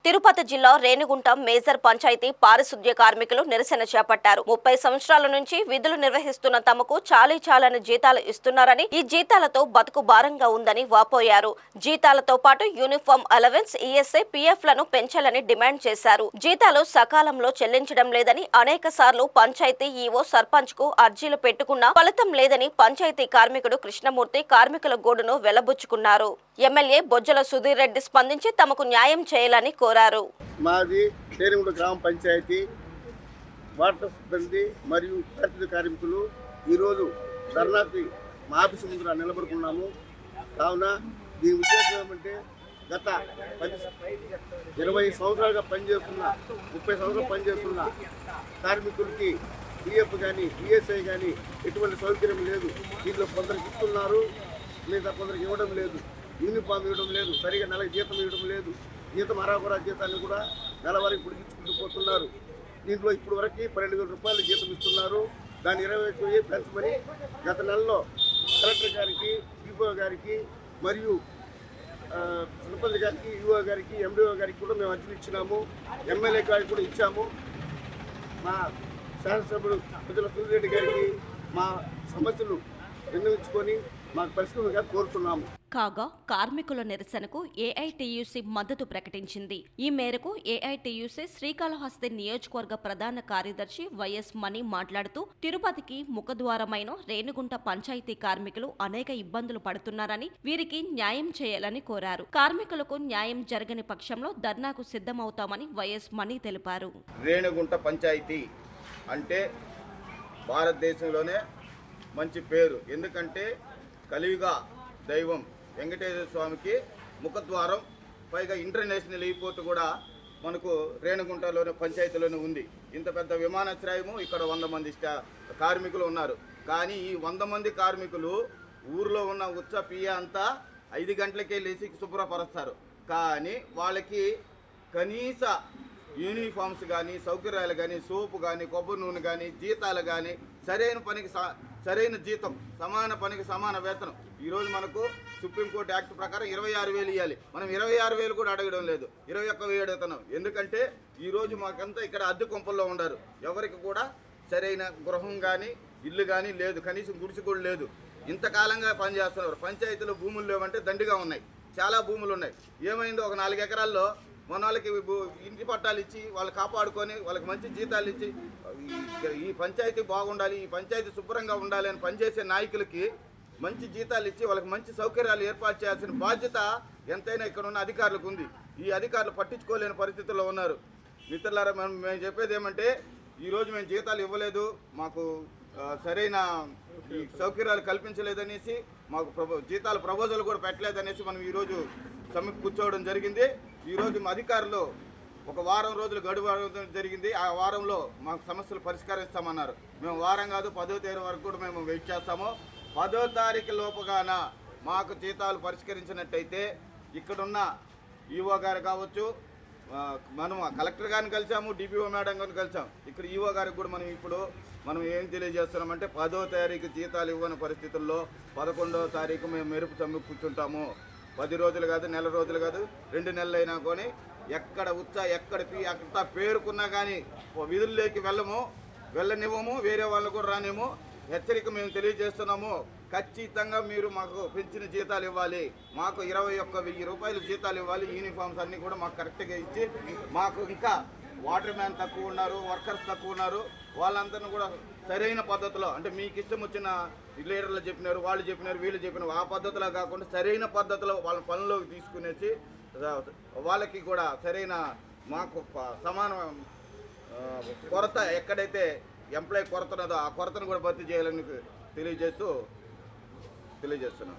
తిరుపతి జిల్లా రేణిగుంట మేజర్ పంచాయతీ పారిశుద్ధ్య కార్మికులు నిరసన చేపట్టారు. 30 సంవత్సరాల నుంచి విధులు నిర్వహిస్తున్న తమకు చాలని జీతాలు ఇస్తున్నారని, ఈ జీతాలతో బతుకు భారంగా ఉందని వాపోయారు. జీతాలతో పాటు యూనిఫామ్ అలవెన్స్, ఈఎస్ఐ, పీఎఫ్లను పెంచాలని డిమాండ్ చేశారు. జీతాలు సకాలంలో చెల్లించడం లేదని అనేక సార్లు పంచాయతీ ఈవో, సర్పంచ్ కు అర్జీలు పెట్టుకున్నా ఫలితం లేదని పంచాయతీ కార్మికుడు కృష్ణమూర్తి కార్మికుల గోడును వెళ్లబుచ్చుకున్నారు. ఎమ్మెల్యే బొజ్జల సుధీర్ రెడ్డి స్పందించి తమకు న్యాయం చేయాలని కోరారు. మాది రేణిగుంట గ్రామ పంచాయతీ వాటర్ సిబ్బంది మరియు పారిశుద్ధ్య కార్మికులు ఈరోజు ధర్నాకి మా ఆఫీసు ముందు నిలబడుకున్నాము. కావున దీని ఉద్దేశం ఏమంటే గత 20 సంవత్సరాలుగా పనిచేస్తున్న 30 సంవత్సరాలు పనిచేస్తున్న కార్మికులకి పిఎఫ్ కానీ ఈఎస్ఐ కానీ ఎటువంటి సౌకర్యం లేదు. దీంట్లో కొందరికి ఇస్తున్నారు, లేదా కొందరికి ఇవ్వడం లేదు. యూనిఫామ్ ఇవ్వడం లేదు, సరిగా నెలకు జీతం ఇవ్వడం లేదు. జీతం అరాకొరా జీతాన్ని కూడా నెలవారికి పొడిగించుకుంటూ పోతున్నారు. దీంట్లో ఇప్పుడు వరకు 12,000 రూపాయలు జీతం ఇస్తున్నారు. దాన్ని 21,000 పెంచమని గత నెలలో కలెక్టర్ గారికి, ఈఓ గారికి మరియు సర్పంచ్ గారికి, ఈఓ గారికి, ఎండిఓ గారికి కూడా మేము అర్జీలు ఇచ్చినాము. ఎమ్మెల్యే గారికి కూడా ఇచ్చాము. మా శాసనసభ్యుడు బొజ్జల సుధీర్ రెడ్డి గారికి మా సమస్యలు విన్నవించుకొని మాకు పరిష్కరించాలని కోరుతున్నాము. కాగా కార్మికుల నిరసనకు ఏఐటియుసి మద్దతు ప్రకటించింది. ఈ మేరకు ఏఐటియుసి శ్రీకాళహస్తి నియోజకవర్గ ప్రధాన కార్యదర్శి వైఎస్ మణి మాట్లాడుతూ, తిరుపతికి ముఖద్వారమైన రేణిగుంట పంచాయతీ కార్మికులు అనేక ఇబ్బందులు పడుతున్నారని, వీరికి న్యాయం చేయాలని కోరారు. కార్మికులకు న్యాయం జరగని పక్షంలో ధర్నాకు సిద్ధమవుతామని వైఎస్ మణి తెలిపారు. రేణిగుంట పంచాయతీ అంటే భారతదేశంలోనే మంచి పేరు. ఎందుకంటే కలియుగ దైవం వెంకటేశ్వర స్వామికి ముఖద్వారం, పైగా ఇంటర్నేషనల్ ఎయిర్పోర్ట్ కూడా మనకు రేణిగుంటలోనే పంచాయతీలోనే ఉంది. ఇంత పెద్ద విమానాశ్రయము, ఇక్కడ 100 మంది కార్మికులు ఉన్నారు. కానీ ఈ 100 మంది కార్మికులు ఊర్లో ఉన్న ఉచ్చ పియ అంతా 5 గంటలకే లేచి శుభ్రపరుస్తారు. కానీ వాళ్ళకి కనీస యూనిఫామ్స్ కానీ, సౌకర్యాలు కానీ, సోపు కానీ, కొబ్బరి నూనె కానీ, జీతాలు కానీ, సరైన పనికి సరైన జీతం, సమాన పనికి సమాన వేతనం. ఈరోజు మనకు సుప్రీంకోర్టు యాక్ట్ ప్రకారం 26,000 ఇవ్వాలి. మనం 26,000 కూడా అడగడం లేదు, 21,000 అడుగుతున్నాం. ఎందుకంటే ఈరోజు మాకంతా ఇక్కడ అద్దె కొంపల్లో ఉన్నారు. ఎవరికి కూడా సరైన గృహం కానీ, ఇల్లు కానీ లేదు, కనీసం గుడిసి కూడా లేదు. ఇంతకాలంగా పనిచేస్తున్నారు. పంచాయతీలో భూములు లేవంటే దండిగా ఉన్నాయి, చాలా భూములు ఉన్నాయి. ఏమైందో ఒక 4 ఎకరాల్లో మన వాళ్ళకి ఇంటి పట్టాలు ఇచ్చి వాళ్ళు కాపాడుకొని వాళ్ళకి మంచి జీతాలు ఇచ్చి ఈ పంచాయతీ బాగుండాలి, ఈ పంచాయతీ శుభ్రంగా ఉండాలి అని పనిచేసే నాయకులకి మంచి జీతాలు ఇచ్చి వాళ్ళకి మంచి సౌకర్యాలు ఏర్పాటు చేయాల్సిన బాధ్యత ఎంతైనా ఇక్కడ ఉన్న అధికారులకు ఉంది. ఈ అధికారులు పట్టించుకోలేని పరిస్థితుల్లో ఉన్నారు. మిత్రులారా, మేము చెప్పేది ఏమంటే, ఈరోజు మేము జీతాలు ఇవ్వలేదు, మాకు సరైన ఈ సౌకర్యాలు కల్పించలేదనేసి, మాకు జీతాల ప్రపోజల్ కూడా పెట్టలేదనేసి మనం ఈరోజు సమ్మెకు కూర్చోవడం జరిగింది. ఈరోజు మా అధికారులు ఒక వారం రోజులు గడువు జరిగింది. ఆ వారంలో మాకు సమస్యలు పరిష్కరిస్తామన్నారు. మేము వారం కాదు, 10వ తేదీ వరకు కూడా మేము వెయిట్ చేస్తాము. 10వ తారీఖు లోపుగాన మాకు జీతాలు పరిష్కరించినట్టయితే ఇక్కడున్న ఈఓ గారు కావచ్చు, మనం కలెక్టర్ గారిని కలిసాము, డిపిఓ మేడం గారిని కలిసాం. ఇక్కడ ఈఓ గారికి కూడా మనం ఏం తెలియజేస్తున్నామంటే, 10వ తారీఖు జీతాలు ఇవ్వని పరిస్థితుల్లో 11వ తారీఖు మేము మెరుపు సమ్మె కూర్చుంటాము. 10 రోజులు కాదు, నెల రోజులు కాదు, 2 నెలలు అయినా కొని ఎక్కడ ఎక్కడ అక్కడ పేరుకున్నా కానీ విధుల్లోకి వెళ్ళనివ్వము, వేరే వాళ్ళు కూడా రానేమో. హెచ్చరిక మేము తెలియజేస్తున్నాము. ఖచ్చితంగా మీరు మాకు పెంచిన జీతాలు ఇవ్వాలి. మాకు 21,000 రూపాయలు జీతాలు ఇవ్వాలి. యూనిఫామ్స్ అన్నీ కూడా మాకు కరెక్ట్గా ఇచ్చి, మాకు ఇంకా వాటర్ మ్యాన్ తక్కువ ఉన్నారు, వర్కర్స్ తక్కువ ఉన్నారు, వాళ్ళందరినీ కూడా సరైన పద్ధతిలో, అంటే మీకు ఇష్టం వచ్చిన లీడర్లు చెప్పినారు, వాళ్ళు చెప్పినారు, వీళ్ళు చెప్పినారు, ఆ పద్ధతిలో కాకుండా సరైన పద్ధతిలో వాళ్ళ పనుల్లోకి తీసుకునేసి వాళ్ళకి కూడా సరైన మాకు సమాన కొరత, ఎక్కడైతే ఎంప్లాయీ కొరత ఉన్నదో ఆ కొరతను కూడా భర్తీ చేయాలని తెలియజేస్తున్నాం.